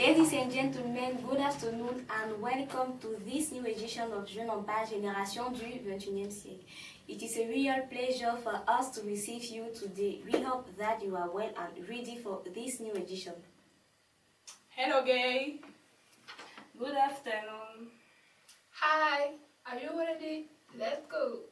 Ladies and gentlemen, good afternoon and welcome to this new edition of Jeunes en Page Génération du 21e siècle. It is a real pleasure for us to receive you today. We hope that you are well and ready for this new edition. Hello, gay. Good afternoon. Hi, are you ready? Let's go.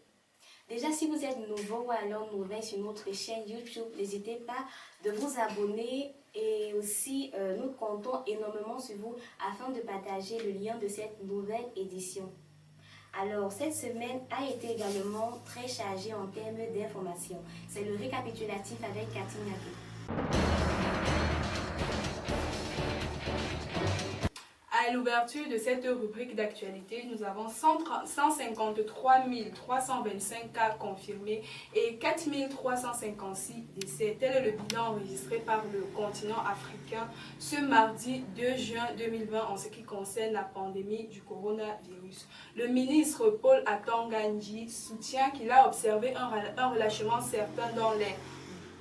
Déjà, si vous êtes nouveau ou alors nouvelle sur notre chaîne YouTube, n'hésitez pas de vous abonner et aussi nous comptons énormément sur vous afin de partager le lien de cette nouvelle édition. Alors, cette semaine a été également très chargée en termes d'informations. C'est le récapitulatif avec Cathy Naké. À l'ouverture de cette rubrique d'actualité, nous avons 153 325 cas confirmés et 4 356 décès. Tel est le bilan enregistré par le continent africain ce mardi 2 juin 2020 en ce qui concerne la pandémie du coronavirus. Le ministre Paul Atanga-Nji soutient qu'il a observé un relâchement certain dans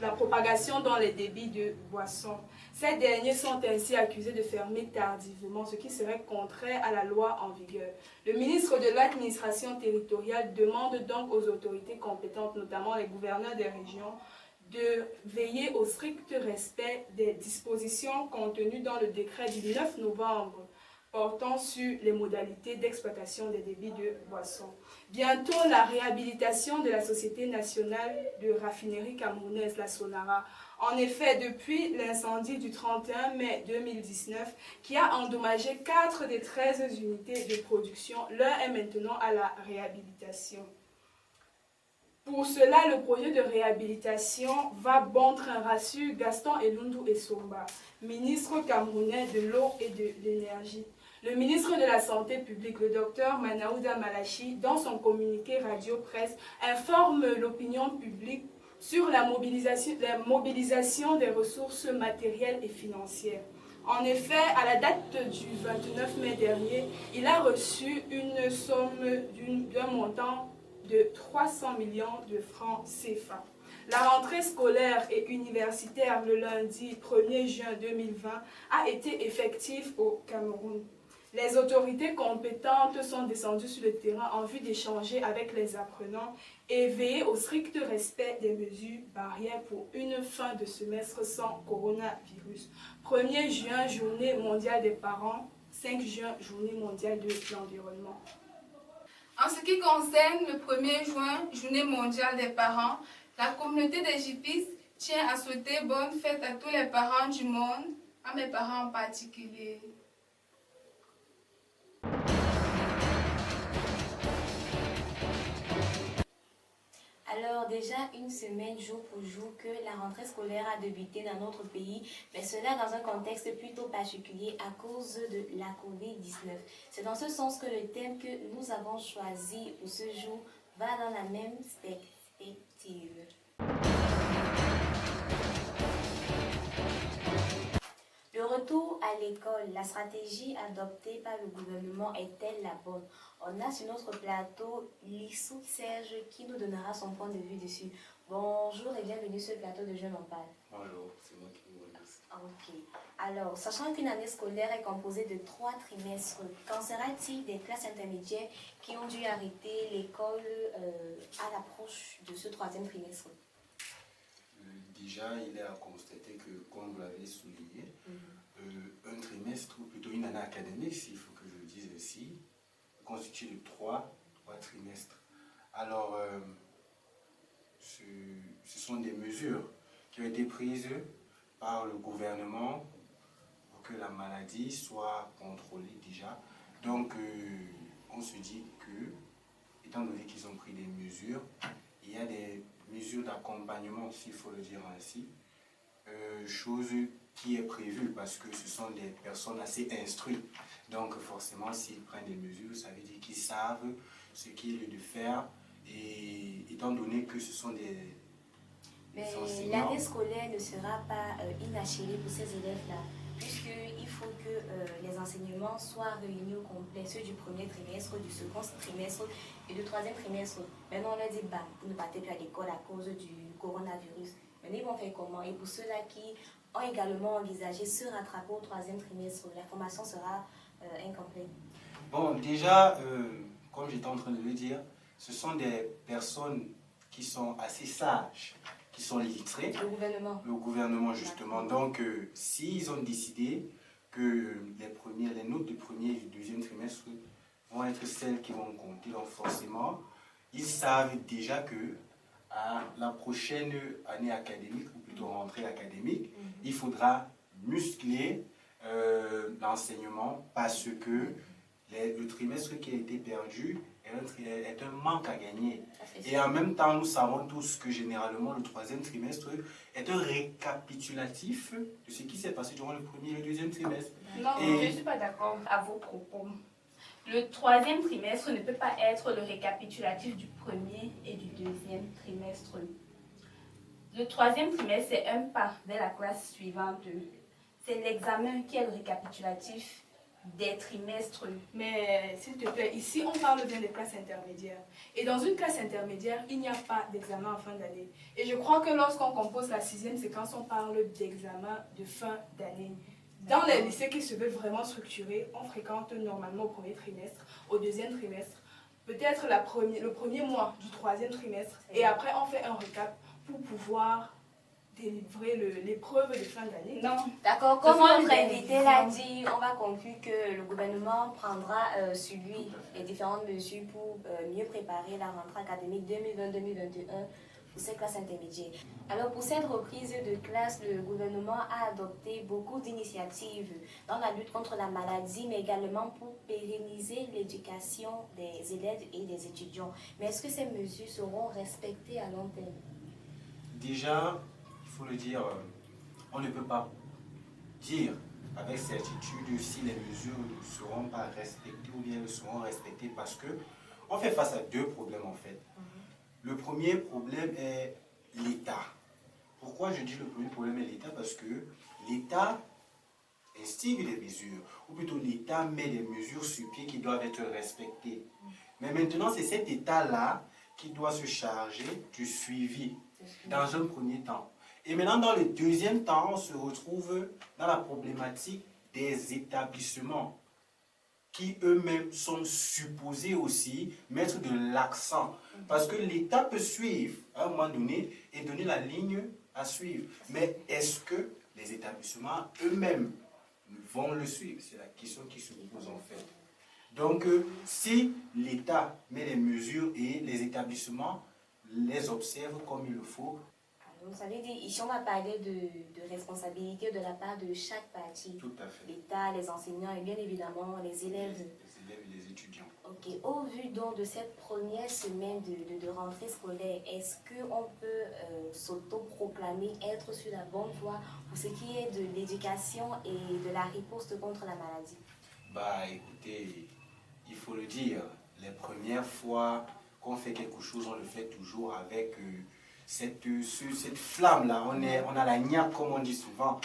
la propagation dans les débits de boissons. Ces derniers sont ainsi accusés de fermer tardivement, ce qui serait contraire à la loi en vigueur. Le ministre de l'administration territoriale demande donc aux autorités compétentes, notamment les gouverneurs des régions, de veiller au strict respect des dispositions contenues dans le décret du 9 novembre portant sur les modalités d'exploitation des débits de boissons. Bientôt, la réhabilitation de la Société nationale de raffinerie camerounaise, la Sonara. En effet, depuis l'incendie du 31 mai 2019, qui a endommagé 4 des 13 unités de production, l'heure est maintenant à la réhabilitation. Pour cela, le projet de réhabilitation va bon train, rassure Gaston Elundu Essomba, ministre camerounais de l'eau et de l'énergie. Le ministre de la Santé publique, le docteur Manaouda Malachi, dans son communiqué radio-presse, informe l'opinion publique sur la mobilisation des ressources matérielles et financières. En effet, à la date du 29 mai dernier, il a reçu une somme d'un montant de 300 millions de francs CFA. La rentrée scolaire et universitaire le lundi 1er juin 2020 a été effective au Cameroun. Les autorités compétentes sont descendues sur le terrain en vue d'échanger avec les apprenants et veiller au strict respect des mesures barrières pour une fin de semestre sans coronavirus. 1er juin, journée mondiale des parents. 5 juin, journée mondiale de l'environnement. En ce qui concerne le 1er juin, journée mondiale des parents, la communauté des Jipis tient à souhaiter bonne fête à tous les parents du monde, à mes parents en particulier. Alors déjà une semaine jour pour jour que la rentrée scolaire a débuté dans notre pays, mais cela dans un contexte plutôt particulier à cause de la COVID-19. C'est dans ce sens que le thème que nous avons choisi pour ce jour va dans la même perspective. Le retour à l'école, la stratégie adoptée par le gouvernement est-elle la bonne? On a sur notre plateau Lissou Serge qui nous donnera son point de vue dessus. Bonjour et bienvenue sur le plateau de Jeunes en Page. Bonjour, c'est moi qui vous remercie. Ok. Alors, sachant qu'une année scolaire est composée de 3 trimestres, qu'en sera-t-il des classes intermédiaires qui ont dû arrêter l'école à l'approche de ce 3e trimestre? Déjà, il est à constater que, comme vous l'avez souligné, un trimestre, ou plutôt une année académique, s'il faut que je le dise ainsi, constitue de 3 trimestres. Alors, ce sont des mesures qui ont été prises par le gouvernement pour que la maladie soit contrôlée déjà. Donc, on se dit que, étant donné qu'ils ont pris des mesures, il y a des mesures d'accompagnement, s'il faut le dire ainsi, chose qui est prévue parce que ce sont des personnes assez instruites. Donc forcément, s'ils prennent des mesures, ça veut dire qu'ils savent ce qu'il est lieu de faire. Et étant donné que ce sont des Mais l'année scolaire ne sera pas inachevée pour ces élèves-là, puisqu'il faut que les enseignements soient réunis au complet, ceux du 1er trimestre, du 2e trimestre et du 3e trimestre. Maintenant, on leur dit, bah, vous ne partez plus à l'école à cause du coronavirus. Maintenant, ils vont faire comment? Et pour ceux-là qui ont également envisagé se rattraper au 3e trimestre. La formation sera incomplète. Bon, déjà, comme j'étais en train de le dire, ce sont des personnes qui sont assez sages, qui sont illettrées. Le gouvernement. Le gouvernement, justement. Donc, s'ils ont décidé que les notes du premier et du deuxième trimestre vont être celles qui vont compter, donc forcément, ils savent déjà que à la prochaine année académique, ou plutôt rentrée académique, il faudra muscler l'enseignement parce que le trimestre qui a été perdu est un manque à gagner. Et en même temps, nous savons tous que généralement le 3e trimestre est un récapitulatif de ce qui s'est passé durant le premier et le deuxième trimestre. Non, je ne suis pas d'accord à vos propos. Le 3e trimestre ne peut pas être le récapitulatif du premier et du deuxième trimestre. Le 3e trimestre, c'est un pas vers la classe suivante. C'est l'examen qui est le récapitulatif des trimestres. Mais s'il te plaît, ici on parle bien des classes intermédiaires. Et dans une classe intermédiaire, il n'y a pas d'examen en fin d'année. Et je crois que lorsqu'on compose la 6e séquence, on parle d'examen de fin d'année. Dans les lycées qui se veulent vraiment structurés, on fréquente normalement au 1er trimestre, au 2e trimestre, peut-être le premier mois du 3e trimestre. Et après, on fait un récap pour pouvoir délivrer l'épreuve de fin d'année. Non, d'accord. Comme notre invité l'a dit, on va conclure que le gouvernement prendra sur lui les différentes mesures pour mieux préparer la rentrée académique 2020-2021 pour ces classes intermédiaires. Alors pour cette reprise de classe, le gouvernement a adopté beaucoup d'initiatives dans la lutte contre la maladie, mais également pour pérenniser l'éducation des élèves et des étudiants. Mais est-ce que ces mesures seront respectées à long terme? Déjà, il faut le dire, on ne peut pas dire avec certitude si les mesures ne seront pas respectées ou bien ne seront respectées parce que on fait face à deux problèmes en fait. Le premier problème est l'État. Pourquoi je dis le premier problème est l'État? Parce que l'État instigue des mesures, ou plutôt l'État met des mesures sur pied qui doivent être respectées. Mais maintenant, c'est cet État-là qui doit se charger du suivi dans un premier temps. Et maintenant, dans le deuxième temps, on se retrouve dans la problématique des établissements qui eux-mêmes sont supposés aussi mettre de l'accent. Parce que l'État peut suivre à un moment donné et donner la ligne à suivre. Mais est-ce que les établissements eux-mêmes vont le suivre? C'est la question qui se pose en fait. Donc, si l'État met les mesures et les établissements les observent comme il le faut, donc, ça veut dire, ici, on va parler de responsabilité de la part de chaque partie. Tout à fait. L'État, les enseignants et bien évidemment les élèves. Les élèves et les étudiants. Ok. Au vu donc de cette première semaine de rentrée scolaire, est-ce qu'on peut s'autoproclamer être sur la bonne voie pour ce qui est de l'éducation et de la riposte contre la maladie? Bah écoutez, il faut le dire, les premières fois qu'on fait quelque chose, on le fait toujours avec cette flamme-là. On a la niaque, comme on dit souvent.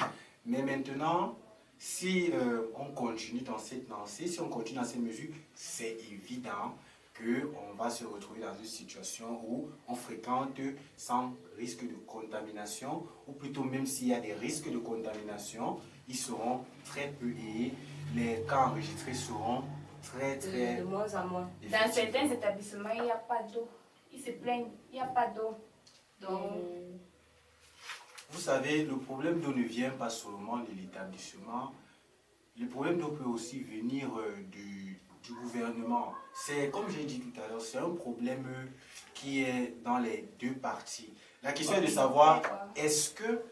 Mais maintenant, si on continue dans cette lancée, si on continue dans ces mesures, c'est évident qu'on va se retrouver dans une situation où on fréquente sans risque de contamination, ou plutôt même s'il y a des risques de contamination, ils seront très peu et les cas enregistrés seront très De moins en moins. Dans certains établissements, il n'y a pas d'eau. Ils se plaignent, il n'y a pas d'eau. Donc, vous savez, le problème d'eau ne vient pas seulement de l'établissement. Le problème d'eau peut aussi venir du gouvernement. C'est, comme j'ai dit tout à l'heure, c'est un problème qui est dans les deux parties. La question est de savoir, est-ce que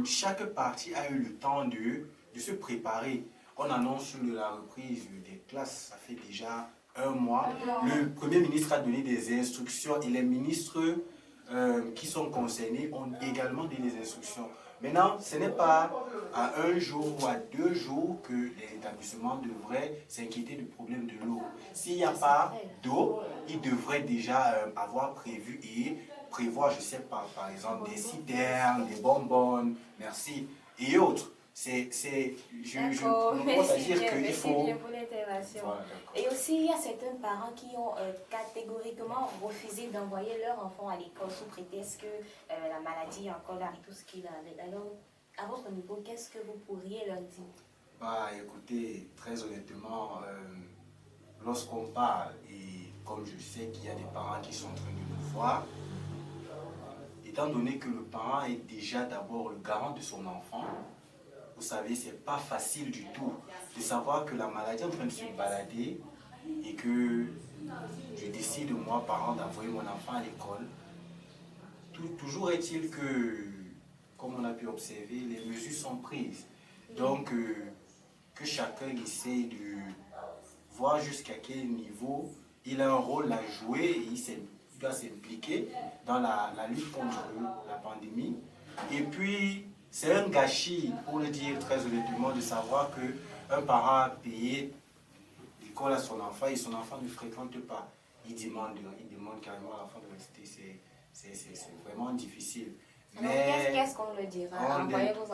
chaque partie a eu le temps de se préparer? On annonce la reprise des classes, ça fait déjà un mois. Le Premier ministre a donné des instructions et les ministres qui sont concernés ont également donné des instructions. Maintenant, ce n'est pas à un jour ou à 2 jours que les établissements devraient s'inquiéter du problème de l'eau. S'il n'y a pas d'eau, ils devraient déjà avoir prévu et prévoir, je ne sais pas, par exemple, des citernes, des bonbonnes, merci, et autres. Je pense à dire qu'il faut... Bien pour l'intervention. Voilà, et aussi, il y a certains parents qui ont catégoriquement refusé d'envoyer leur enfant à l'école sous prétexte que la maladie est encore là et tout ce qu'il a. Alors, à votre niveau, qu'est-ce que vous pourriez leur dire? Bah, écoutez, très honnêtement, lorsqu'on parle, et comme je sais qu'il y a des parents qui sont en train de nous voir, étant donné que le parent est déjà d'abord le garant de son enfant, vous savez, c'est pas facile du tout de savoir que la maladie est en train de se balader et que je décide, moi, parent, d'envoyer mon enfant à l'école. Toujours est-il que, comme on a pu observer, les mesures sont prises. Donc, que chacun essaie de voir jusqu'à quel niveau il a un rôle à jouer et il doit s'impliquer dans la lutte contre la pandémie. Et puis, c'est un gâchis, pour le dire très honnêtement, de savoir qu'un parent a payé l'école à son enfant et son enfant ne fréquente pas. Il demande carrément à l'enfant de rester. C'est vraiment difficile. Alors, Mais qu'est-ce qu'on le dira?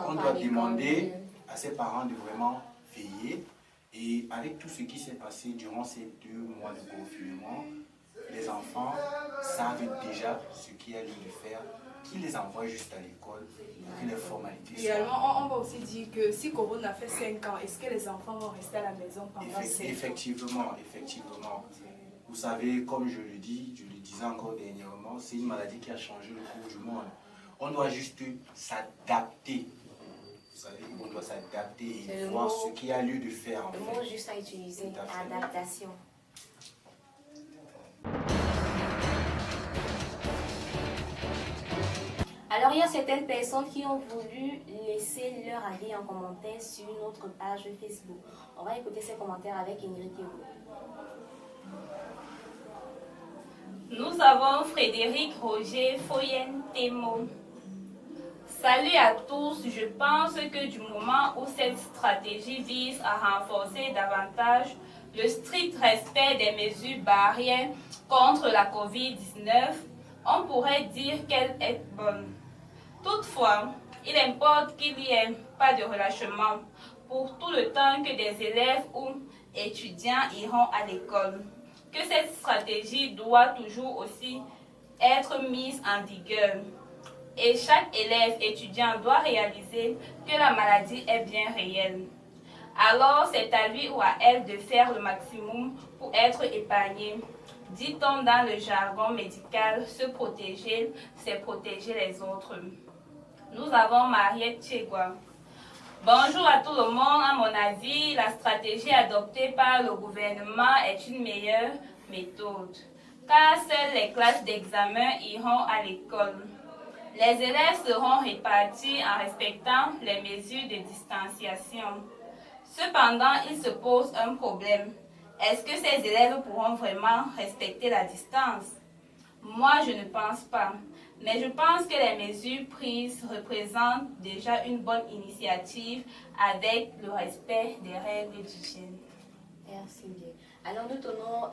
on doit demander à ses parents de vraiment veiller. Et avec tout ce qui s'est passé durant ces 2 mois de confinement, les enfants savent déjà ce qu'il y a lieu de faire, qu'ils les envoient juste à l'école, que les formalités soient... Également, on va aussi dire que si Corona fait 5 ans, est-ce que les enfants vont rester à la maison pendant 5 ans? Effectivement. Vous savez, comme je le disais encore dernièrement, c'est une maladie qui a changé le cours du monde. On doit juste s'adapter. Vous savez, on doit s'adapter et voir ce qu'il y a lieu de faire. Le mot juste à utiliser, adaptation. Alors, il y a certaines personnes qui ont voulu laisser leur avis en commentaire sur notre page Facebook. On va écouter ces commentaires avec Ingrid Kebo. Nous avons Frédéric Roger Foyen Temo. Salut à tous, je pense que du moment où cette stratégie vise à renforcer davantage le strict respect des mesures barrières contre la COVID-19, on pourrait dire qu'elle est bonne. Toutefois, il importe qu'il n'y ait pas de relâchement pour tout le temps que des élèves ou étudiants iront à l'école. Que cette stratégie doit toujours aussi être mise en vigueur. Et chaque élève étudiant doit réaliser que la maladie est bien réelle. Alors, c'est à lui ou à elle de faire le maximum pour être épargné. Dit-on dans le jargon médical, se protéger, c'est protéger les autres. Nous avons Mariette Tchegwa. Bonjour à tout le monde. À mon avis, la stratégie adoptée par le gouvernement est une meilleure méthode, car seules les classes d'examen iront à l'école. Les élèves seront répartis en respectant les mesures de distanciation. Cependant, il se pose un problème. Est-ce que ces élèves pourront vraiment respecter la distance? Moi, je ne pense pas. Mais je pense que les mesures prises représentent déjà une bonne initiative avec le respect des règles d'hygiène. Merci bien. Alors nous tenons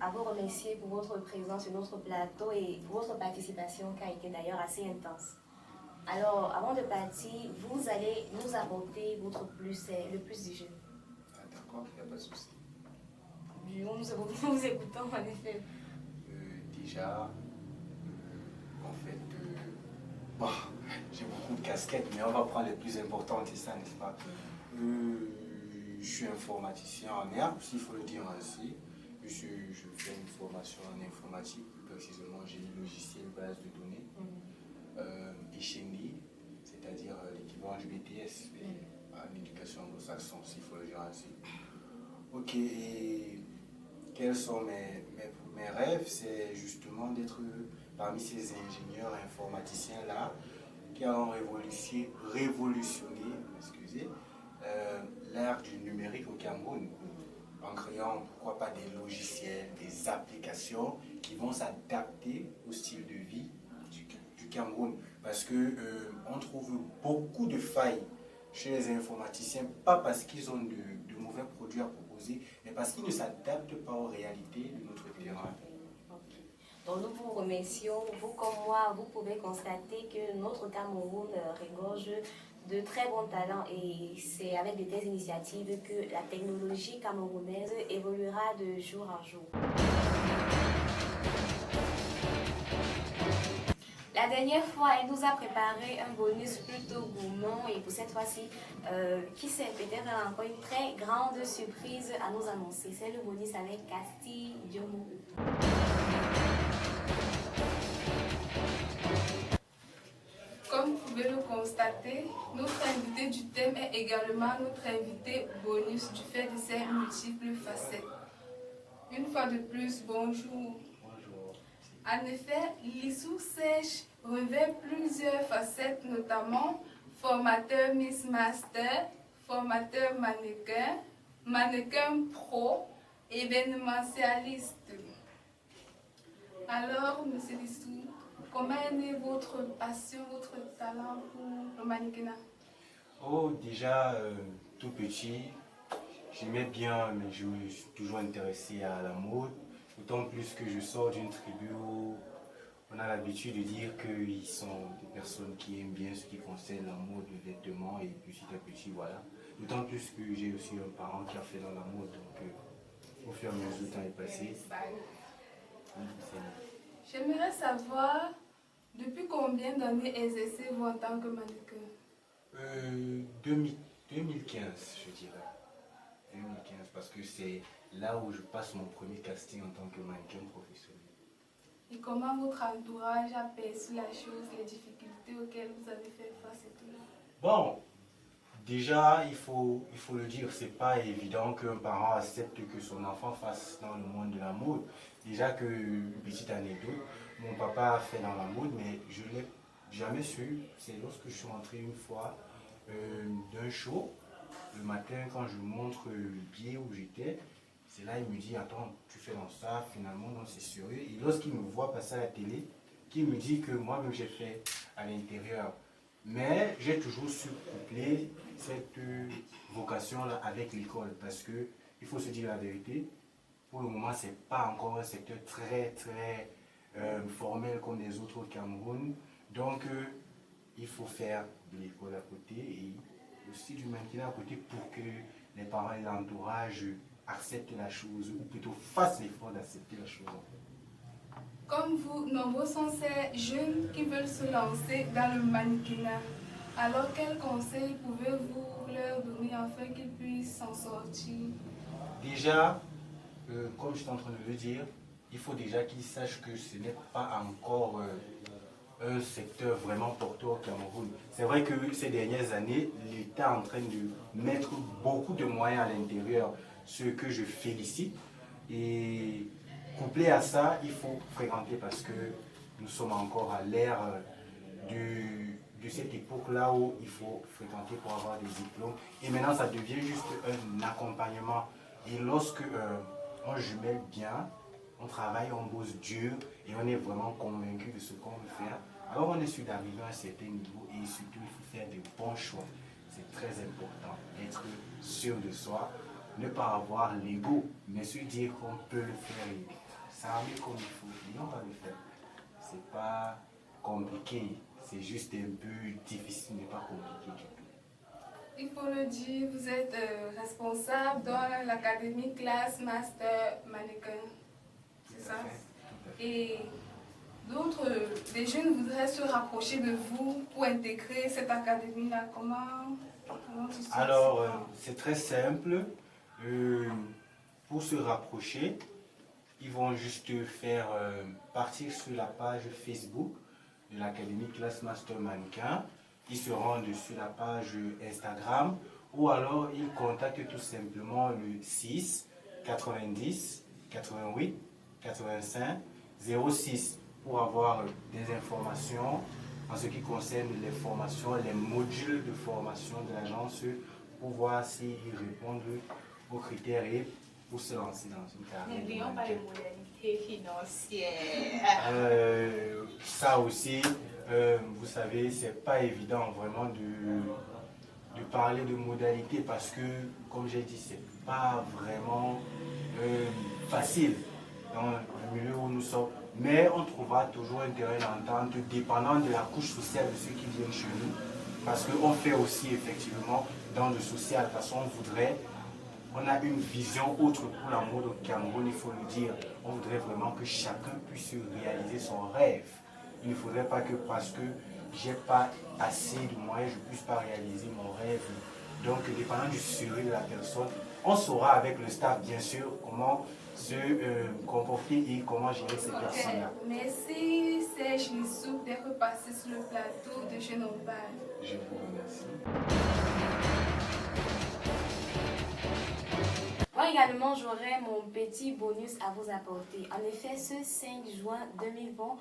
à vous remercier pour votre présence sur notre plateau et pour votre participation qui a été d'ailleurs assez intense. Alors avant de partir, vous allez nous apporter votre plus, le plus du jeu. Ah, d'accord, il n'y a pas de souci. Nous vous écoutons en effet. Déjà, en fait, bon, j'ai beaucoup de casquettes, mais on va prendre les plus importantes, c'est ça, n'est-ce pas? Je suis informaticien en herbe, s'il faut le dire ainsi. Je fais une formation en informatique, plus précisément génie logiciel, base de données, HND, c'est-à-dire l'équivalent du BTS, en éducation anglo-saxon, s'il faut le dire ainsi. Ok, et quels sont mes rêves? C'est justement d'être parmi ces ingénieurs informaticiens-là qui ont révolutionné l'ère du numérique au Cameroun, en créant, pourquoi pas, des logiciels, des applications qui vont s'adapter au style de vie du Cameroun. Parce qu'on trouve beaucoup de failles chez les informaticiens, pas parce qu'ils ont de mauvais produits à proposer, mais parce qu'ils ne s'adaptent pas aux réalités de notre terrain. Donc nous vous remercions. Vous comme moi, vous pouvez constater que notre Cameroun regorge de très bons talents et c'est avec de telles initiatives que la technologie camerounaise évoluera de jour en jour. La dernière fois, elle nous a préparé un bonus plutôt gourmand et pour cette fois-ci, qui sait, peut-être elle a encore une très grande surprise à nous annoncer. C'est le bonus avec Castille Diomo. Comme vous pouvez le constater, notre invité du thème est également notre invité bonus du fait de ses multiples facettes. Une fois de plus, bonjour. Bonjour. En effet, Lissou Sèche revêt plusieurs facettes, notamment formateur Miss Master, formateur mannequin, mannequin pro, événementialiste. Alors, Monsieur Lissou, comment est née votre passion, votre talent pour le mannequinat? Oh, déjà, tout petit, j'aimais bien, mais je me suis toujours intéressé à la mode. D'autant plus que je sors d'une tribu où on a l'habitude de dire qu'ils sont des personnes qui aiment bien ce qui concerne la mode, les vêtements, et petit à petit, voilà. D'autant plus que j'ai aussi un parent qui a fait dans la mode, donc au fur et à mesure le temps est passé. J'aimerais savoir depuis combien d'années exercez-vous en tant que mannequin? 2015, je dirais. 2015, parce que c'est là où je passe mon premier casting en tant que mannequin professionnel. Et comment votre entourage a perçu la chose, les difficultés auxquelles vous avez fait face et tout? Bon, déjà, il faut le dire, c'est pas évident qu'un parent accepte que son enfant fasse dans le monde de la mode. Déjà que, une petite anecdote, mon papa a fait dans la mode, mais je ne l'ai jamais su. C'est lorsque je suis rentré une fois d'un show, le matin, quand je montre le billet où j'étais, c'est là il me dit, attends, tu fais dans ça, finalement, non, c'est sérieux. Et lorsqu'il me voit passer à la télé, qu'il me dit que moi-même j'ai fait à l'intérieur. Mais j'ai toujours su coupler cette vocation-là avec l'école, parce que il faut se dire la vérité, pour le moment, ce n'est pas encore un secteur très formel comme les autres au Cameroun. Donc, il faut faire de l'école à côté et aussi du mannequinat à côté pour que les parents et l'entourage acceptent la chose, ou plutôt fassent l'effort d'accepter la chose. Comme vous, nombreux sont ces jeunes qui veulent se lancer dans le mannequinat. Alors, quels conseils pouvez-vous leur donner afin qu'ils puissent s'en sortir? Déjà, comme je suis en train de le dire, il faut déjà qu'ils sachent que ce n'est pas encore un secteur vraiment porteur au Cameroun. C'est vrai que ces dernières années, l'État est en train de mettre beaucoup de moyens à l'intérieur, ce que je félicite. Et couplé à ça, il faut fréquenter parce que nous sommes encore à l'ère de cette époque-là où il faut fréquenter pour avoir des diplômes. Et maintenant, ça devient juste un accompagnement. Et lorsque on jumelle bien, on travaille, on bosse dur et on est vraiment convaincu de ce qu'on veut faire, alors on est sûr d'arriver à un certain niveau et surtout il faut faire des bons choix. C'est très important, être sûr de soi, ne pas avoir l'ego, mais se dire qu'on peut le faire et s'armer comme il faut et on va le faire. C'est pas compliqué, c'est juste un peu difficile, mais pas compliqué du tout. Il faut le dire, vous êtes responsable dans l'académie classe master mannequin. C'est ça? Et d'autres, des jeunes voudraient se rapprocher de vous pour intégrer cette académie-là. Comment tu sais? Alors, c'est très simple. Pour se rapprocher, ils vont juste faire partir sur la page Facebook de l'Académie Classe Master Mannequin. Ils se rendent sur la page Instagram ou alors ils contactent tout simplement le 6 90 88 85 06 pour avoir des informations en ce qui concerne les formations, les modules de formation de l'agence pour voir s'ils répondent aux critères et pour se lancer dans une carrière. N'oublions pas les modalités financières. Ça aussi, vous savez, c'est pas évident vraiment de parler de modalités parce que, comme j'ai dit, c'est pas vraiment facile dans le milieu où nous sommes. Mais on trouvera toujours un terrain d'entente dépendant de la couche sociale de ceux qui viennent chez nous. Parce qu'on fait aussi effectivement dans le social, parce qu'on voudrait, on a une vision autre pour la mode au Cameroun, il faut le dire. On voudrait vraiment que chacun puisse réaliser son rêve. Il ne faudrait pas que parce que j'ai pas assez de moyens, je ne puisse pas réaliser mon rêve. Donc, dépendant du survie de la personne, on saura avec le staff, bien sûr, comment se comporter et comment gérer ces personnes-là. Merci Serge Lissou d'être passé sur le plateau de Jeunes en Page. Je vous remercie. Moi également, j'aurai mon petit bonus à vous apporter. En effet, ce 5 juin 2020,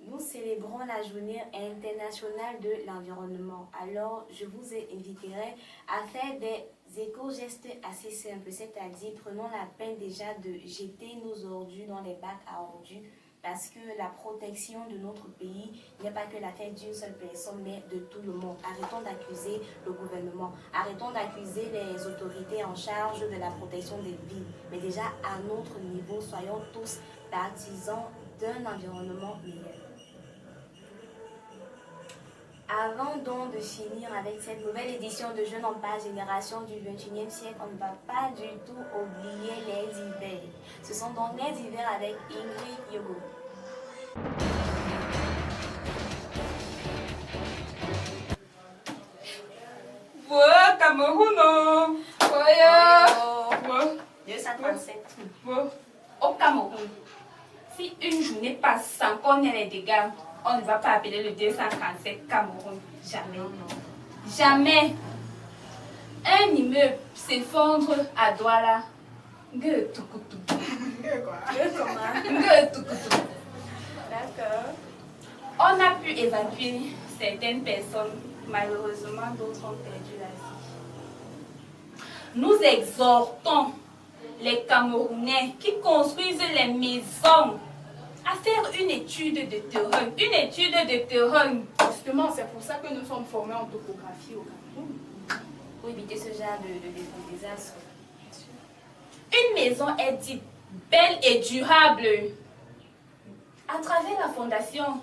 nous célébrons la journée internationale de l'environnement. Alors, je vous inviterai à faire des éco-gestes assez simples, c'est-à-dire prenons la peine déjà de jeter nos ordures dans les bacs à ordures parce que la protection de notre pays n'est pas que l'affaire d'une seule personne, mais de tout le monde. Arrêtons d'accuser le gouvernement, arrêtons d'accuser les autorités en charge de la protection des vies, mais déjà à notre niveau, soyons tous partisans d'un environnement meilleur. Avant donc de finir avec cette nouvelle édition de Jeunes en Page Génération du 21e siècle, on ne va pas du tout oublier les hivers. Ce sont donc les hivers avec Ingrid Yogo. Ouais, Cameroun. Ouais. 237. Au Cameroun, si une journée passe sans qu'on ait les dégâts, on ne va pas appeler le 237 Cameroun. Jamais. Jamais. Un immeuble s'effondre à Douala. D'accord. On a pu évacuer certaines personnes. Malheureusement, d'autres ont perdu la vie. Nous exhortons les Camerounais qui construisent les maisons à faire une étude de terrain. Une étude de terrain. Justement, c'est pour ça que nous sommes formés en topographie au Cameroun. Pour éviter ce genre de désastre. Une maison est dite belle et durable à travers la fondation.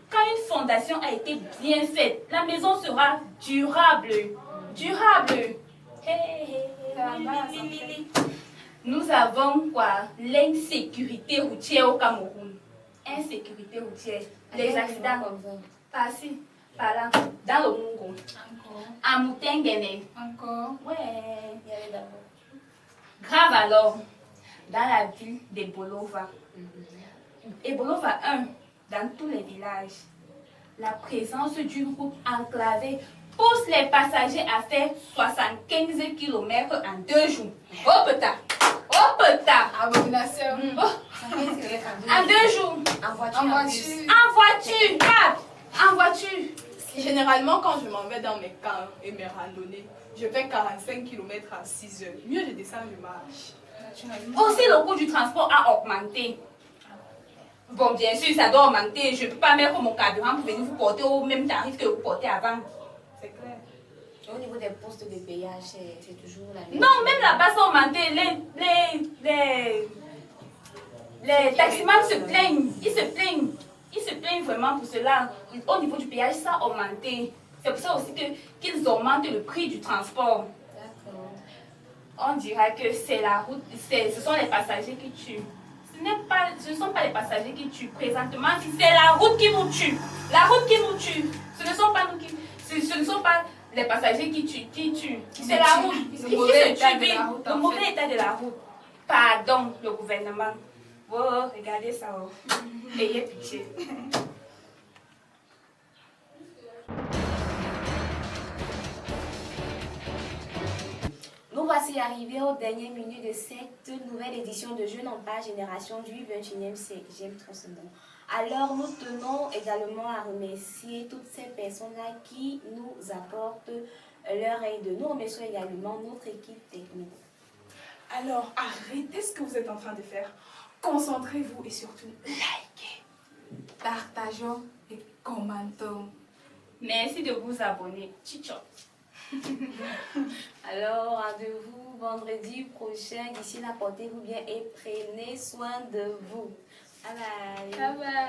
Quand une fondation a été bien faite, la maison sera durable. Durable. Nous avons quoi? L'insécurité routière au Cameroun. Insécurité routière. Les accidents comme ça. Par-ci, par-là, dans le Mungo. Encore. À Moutenguene. Encore. Ouais, il y avait d'abord. Grave alors, dans la ville de Bolova. Et Bolova 1, dans tous les villages, la présence d'une route enclavée pousse les passagers à faire 75 km en 2 jours. Oh putain! Oh putain! Abomination. En 2 jours. En voiture. En En voiture. En voiture, Cap! En voiture. Généralement, quand je m'en vais dans mes camps et mes randonnées, je fais 45 km à 6 heures. Mieux, je descends, je marche. Aussi, le coût du transport a augmenté. Bon, bien sûr, ça doit augmenter. Je ne peux pas mettre mon carburant pour venir vous porter au même tarif que vous portez avant. C'est clair. Au niveau des postes de payage, c'est toujours la même. Non, même là-bas, ça a augmenté. Les taximans se plaignent. Ils se plaignent. Ils se plaignent vraiment pour cela. Au niveau du péage, ça a augmenté. C'est pour ça aussi qu'ils augmentent le prix du transport. D'accord. On dira que c'est la route, ce sont les passagers qui tuent. Ce ne sont pas les passagers qui tuent présentement, c'est la route qui nous tue. La route qui nous tue. Ce ne sont pas nous qui. Ce ne sont pas les passagers qui tuent. C'est la route. Le mauvais état de la route, Le mauvais état de la route. Pardon, le gouvernement. Oh, regardez ça. Oh. Ayez pitié. Nous voici arrivés aux dernières minutes de cette nouvelle édition de Jeunes en Page Génération du 21e siècle. J'aime trop ce nom. Alors, nous tenons également à remercier toutes ces personnes-là qui nous apportent leur aide. Nous remercions également notre équipe technique. Alors, arrêtez ce que vous êtes en train de faire. Concentrez-vous et surtout, likez. Partageons et commentons. Merci de vous abonner. Tchichot. Alors, rendez-vous vendredi prochain. D'ici là, portez-vous bien et prenez soin de vous. Bye bye. Bye bye.